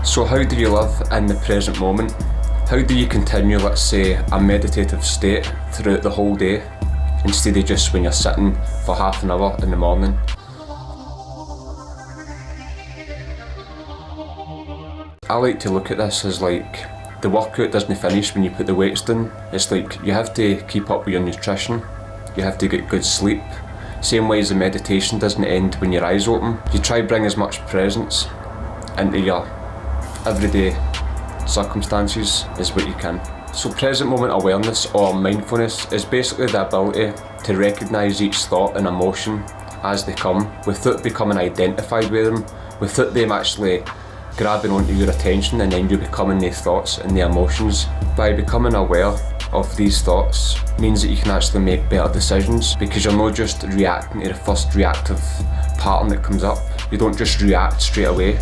So how do you live in the present moment? How do you continue, let's say, a meditative state throughout the whole day, instead of just when you're sitting for half an hour in the morning? I like to look at this as like, the workout doesn't finish when you put the weights down. It's like you have to keep up with your nutrition, you have to get good sleep. Same way as the meditation doesn't end when your eyes open. You try bring as much presence into your everyday circumstances as what you can. So present moment awareness, or mindfulness, is basically the ability to recognise each thought and emotion as they come, without becoming identified with them, without them actually grabbing onto your attention and then you becoming the thoughts and the emotions. By becoming aware of these thoughts means that you can actually make better decisions, because you're not just reacting to the first reactive pattern that comes up. You don't just react straight away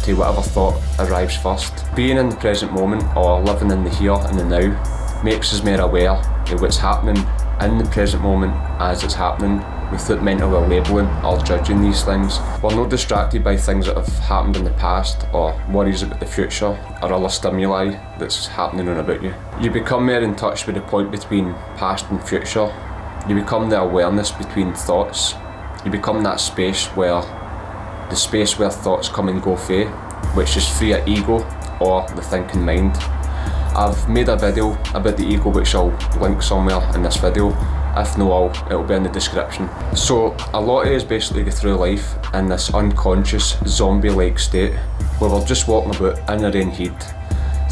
to whatever thought arrives first. Being in the present moment, or living in the here and the now, makes us more aware of what's happening in the present moment as it's happening, without mentally labelling or judging these things. We're not distracted by things that have happened in the past, or worries about the future, or other stimuli that's happening and about you. You become more in touch with the point between past and future. You become the awareness between thoughts. You become that space where thoughts come and go for, which is free of ego or the thinking mind. I've made a video about the ego which I'll link somewhere in this video. If no, it'll be in the description. So a lot of us basically go through life in this unconscious zombie-like state where we're just walking about in our own head,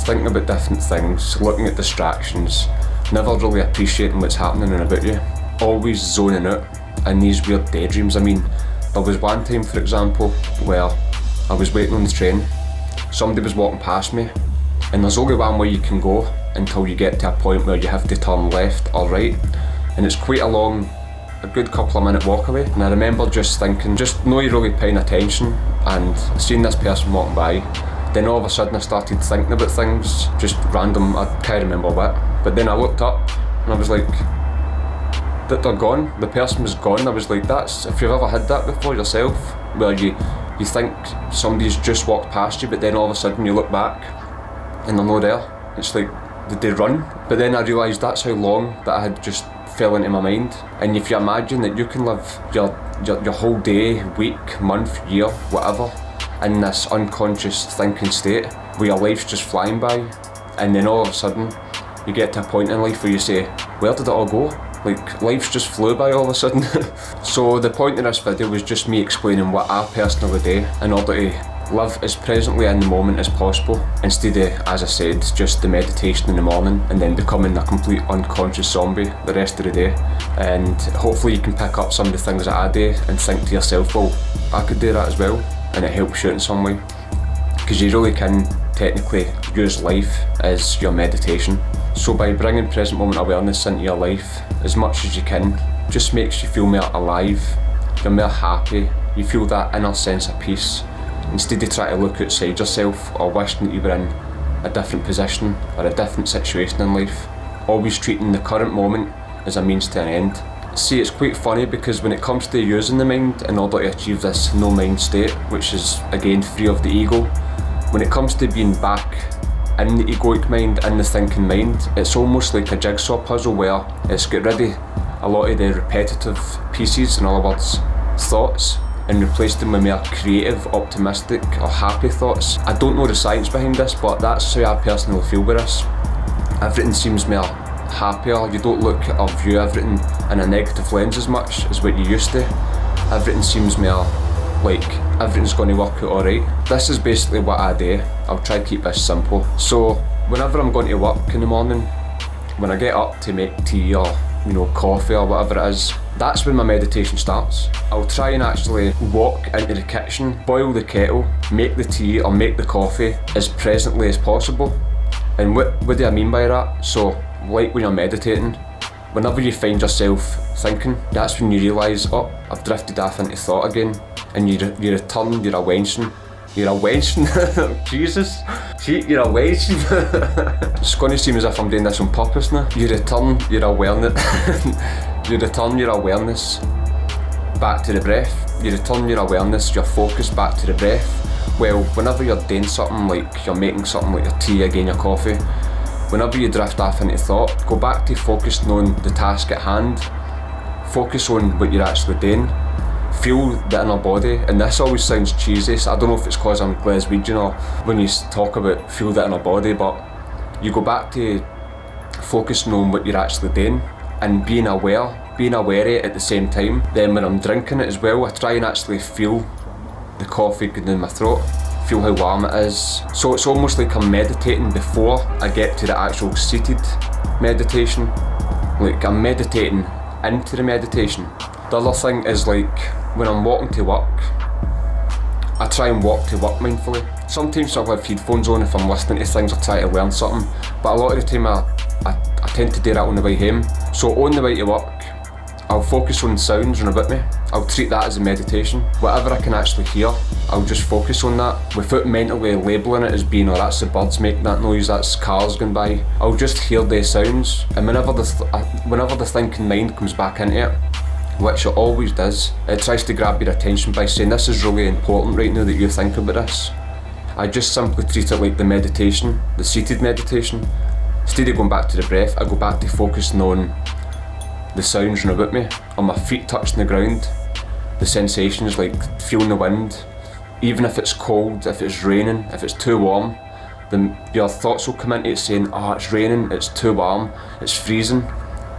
thinking about different things, looking at distractions, never really appreciating what's happening and about you, always zoning out in these weird daydreams. I mean, there was one time, for example, where I was waiting on the train, somebody was walking past me, and there's only one way you can go until you get to a point where you have to turn left or right, and it's quite a good couple of minute walk away. And I remember just thinking, just not really paying attention and seeing this person walking by. Then all of a sudden I started thinking about things, just random, I can't remember what, but then I looked up and I was like, that they're gone, the person was gone. I was like, that's, if you've ever had that before yourself, where you think somebody's just walked past you, but then all of a sudden you look back and they're not there. It's like, did they run? But then I realised that's how long that I had just fell into my mind. And if you imagine that you can live your whole day, week, month, year, whatever, in this unconscious thinking state where your life's just flying by, and then all of a sudden you get to a point in life where you say, where did it all go? Like, life's just flew by all of a sudden. So the point of this video was just me explaining what I personally do in order to live as presently in the moment as possible, instead of, as I said, just the meditation in the morning and then becoming a complete unconscious zombie the rest of the day. And hopefully you can pick up some of the things that I do and think to yourself, well, I could do that as well, and it helps you in some way. Because you really can technically use life as your meditation. So by bringing present moment awareness into your life as much as you can, just makes you feel more alive, you're more happy, you feel that inner sense of peace, instead of trying to look outside yourself or wishing that you were in a different position or a different situation in life. Always treating the current moment as a means to an end. See, it's quite funny because when it comes to using the mind in order to achieve this no mind state, which is again free of the ego, when it comes to being back in the egoic mind, in the thinking mind, it's almost like a jigsaw puzzle where it's got rid of a lot of the repetitive pieces, in other words, thoughts, and replaced them with more creative, optimistic or happy thoughts. I don't know the science behind this, but that's how I personally feel with this. Everything seems more happier, you don't look or view everything in a negative lens as much as what you used to. Everything seems more like everything's going to work out alright. This is basically what I do. I'll try to keep this simple. So whenever I'm going to work in the morning, when I get up to make tea or coffee or whatever it is, that's when my meditation starts. I'll try and actually walk into the kitchen, boil the kettle, make the tea or make the coffee as presently as possible. And what do I mean by that? So like when you're meditating, whenever you find yourself thinking, that's when you realise, oh, I've drifted off into thought again. And you return your attention. Jesus, you're awakening. It's going to seem as if I'm doing this on purpose now. You return your awareness back to the breath. You return your awareness, your focus back to the breath. Well, whenever you're doing something, like you're making something like your tea, again your coffee, whenever you drift off into thought, go back to focusing on the task at hand. Focus on what you're actually doing. Feel the inner body, and this always sounds cheesy, so I don't know if it's because I'm Glaswegian or when you talk about feel the inner body, but you go back to focusing on what you're actually doing and being aware of it at the same time. Then when I'm drinking it as well, I try and actually feel the coffee going down my throat, feel how warm it is. So it's almost like I'm meditating before I get to the actual seated meditation. Like I'm meditating into the meditation. The other thing is, like when I'm walking to work, I try and walk to work mindfully. Sometimes I'll have headphones on if I'm listening to things or try to learn something, but a lot of the time I tend to do that on the way home. So on the way to work, I'll focus on sounds around about me. I'll treat that as a meditation. Whatever I can actually hear, I'll just focus on that without mentally labelling it as being, oh, that's the birds making that noise, that's cars going by. I'll just hear the sounds, and whenever the thinking mind comes back into it, which it always does, it tries to grab your attention by saying, this is really important right now that you think about this. I just simply treat it like the meditation, the seated meditation. Instead of going back to the breath, I go back to focusing on the sounds around about me, on my feet touching the ground, the sensations like feeling the wind, even if it's cold, if it's raining, if it's too warm, then your thoughts will come into it saying, oh, it's raining, it's too warm, it's freezing.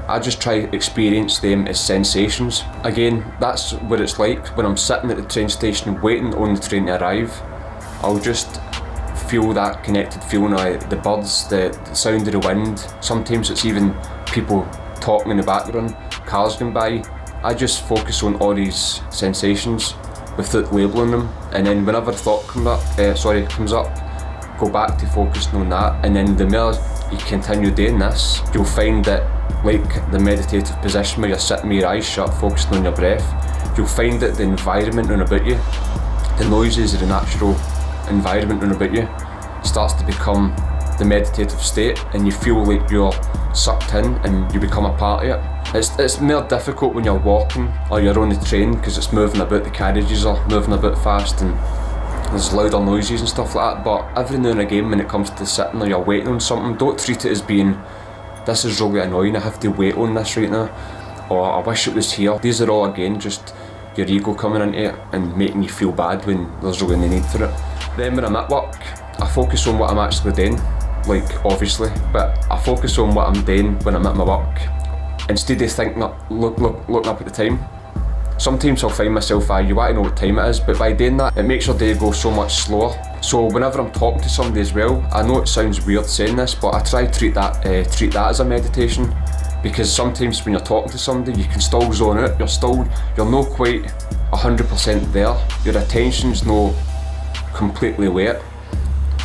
I just try to experience them as sensations. Again, that's what it's like when I'm sitting at the train station waiting on the train to arrive. I'll just feel that connected feeling of the birds, the sound of the wind. Sometimes it's even people talking in the background, cars going by. I just focus on all these sensations without labelling them, and then whenever thought comes up, go back to focusing on that. And then the more you continue doing this, you'll find that, like the meditative position where you're sitting with your eyes shut, focusing on your breath, you'll find that the environment around about you, the noises of the natural environment around about you, starts to become the meditative state, and you feel like you're sucked in and you become a part of it. It's more difficult when you're walking or you're on the train because it's moving about, the carriages are moving about fast and there's louder noises and stuff like that, but every now and again when it comes to sitting or you're waiting on something, don't treat it as being, this is really annoying, I have to wait on this right now, or I wish it was here. These are all again just your ego coming into it and making you feel bad when there's really no need for it. Then when I'm at work, I focus on what I'm actually doing, like obviously, but I focus on what I'm doing when I'm at my work instead of thinking looking up at the time. Sometimes I'll find myself, you want to know what time it is, but by doing that, it makes your day go so much slower. So whenever I'm talking to somebody as well, I know it sounds weird saying this, but I try to treat that as a meditation, because sometimes when you're talking to somebody, you can still zone out. You're not quite 100% there. Your attention's not completely aware.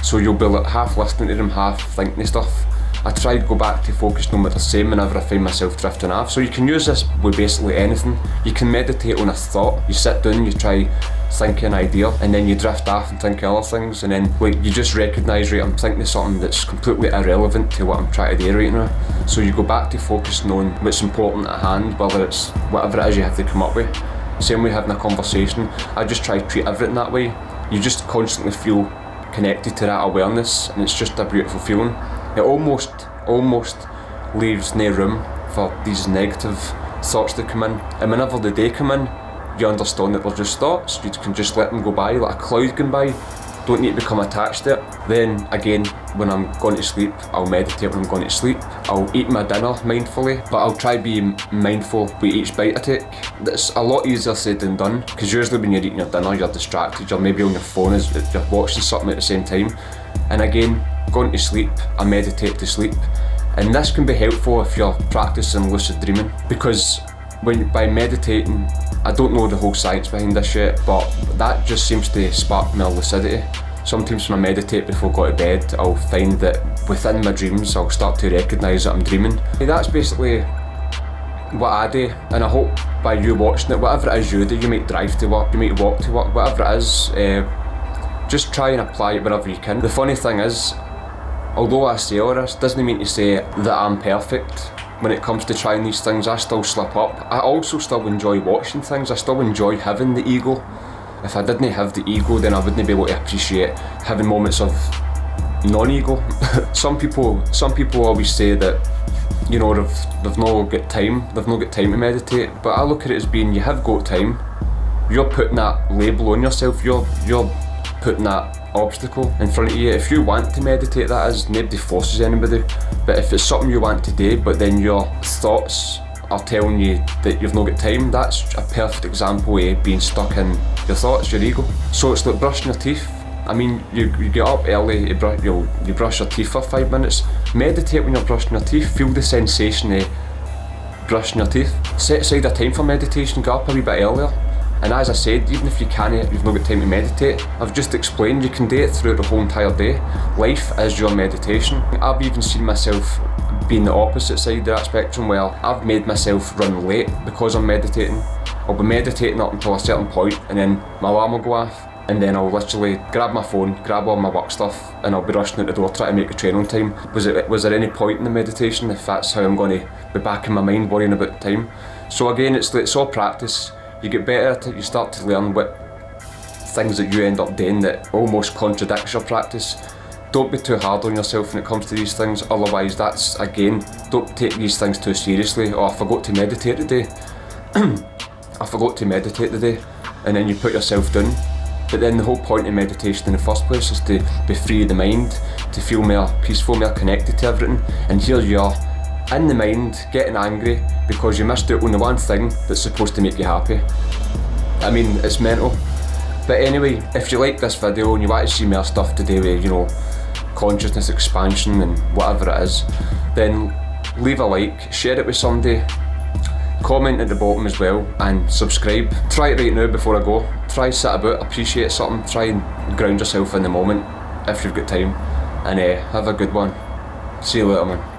So you'll be like half listening to them, half thinking of stuff. I try to go back to focusing on what they're saying whenever I find myself drifting off. So you can use this with basically anything. You can meditate on a thought. You sit down, you try thinking an idea, and then you drift off and think of other things, and then like you just recognise, right, I'm thinking of something that's completely irrelevant to what I'm trying to do right now. So you go back to focusing on what's important at hand, whether it's whatever it is you have to come up with. Same way having a conversation, I just try to treat everything that way. You just constantly feel connected to that awareness, and it's just a beautiful feeling. It almost leaves no room for these negative thoughts to come in, and whenever the day come in, you understand that they're just thoughts. You can just let them go by, like a cloud going by. Don't need to become attached to it. Then again, when I'm going to sleep, I'll meditate when I'm going to sleep. I'll eat my dinner mindfully, but I'll try be mindful with each bite I take. That's a lot easier said than done, because usually when you're eating your dinner, you're distracted. You're maybe on your phone as you're watching something at the same time. And again, going to sleep, I meditate to sleep. And this can be helpful if you're practicing lucid dreaming, because by meditating, I don't know the whole science behind this yet, but that just seems to spark my lucidity. Sometimes when I meditate before I go to bed, I'll find that within my dreams, I'll start to recognise that I'm dreaming. That's basically what I do, and I hope by you watching it, whatever it is you do, you might drive to work, you might walk to work, whatever it is, just try and apply it wherever you can. The funny thing is, although I say all this, doesn't mean to say that I'm perfect. when it comes to trying these things, I still slip up. I also still enjoy watching things. I still enjoy having the ego. If I didn't have the ego, then I wouldn't be able to appreciate having moments of non-ego. Some people always say that, you know, they've not got time to meditate, but I look at it as being, you have got time. You're putting that label on yourself, you're putting that obstacle in front of you. If you want to meditate, that is, nobody forces anybody, but if it's something you want to do, but then your thoughts are telling you that you've not got time, that's a perfect example of being stuck in your thoughts, your ego. So it's like brushing your teeth. I mean, you get up early, you brush your teeth for 5 minutes. Meditate when you're brushing your teeth, feel the sensation of brushing your teeth. Set aside a time for meditation, get up a wee bit earlier. And as I said, even if you've not got time to meditate, I've just explained you can do it throughout the whole entire day. Life is your meditation. I've even seen myself being the opposite side of that spectrum, where I've made myself run late because I'm meditating. I'll be meditating up until a certain point, and then my alarm will go off, and then I'll literally grab my phone, grab all my work stuff, and I'll be rushing out the door trying to make the train on time. Was there any point in the meditation if that's how I'm going to be back in my mind worrying about time? So again, it's all practice. You get better at it, you start to learn what things that you end up doing that almost contradicts your practice. Don't be too hard on yourself when it comes to these things, otherwise that's, again, don't take these things too seriously. Oh, I forgot to meditate today. I forgot to meditate today, and then you put yourself down. But then the whole point of meditation in the first place is to be free of the mind, to feel more peaceful, more connected to everything. And here you are, in the mind, getting angry because you missed out on the one thing that's supposed to make you happy. I mean, it's mental. But anyway, if you like this video and you want to see more stuff to do with, you know, consciousness expansion and whatever it is, then leave a like, share it with somebody, comment at the bottom as well, and subscribe. Try it right now before I go. Try sit about, appreciate something, try and ground yourself in the moment if you've got time, and have a good one. See you later, man.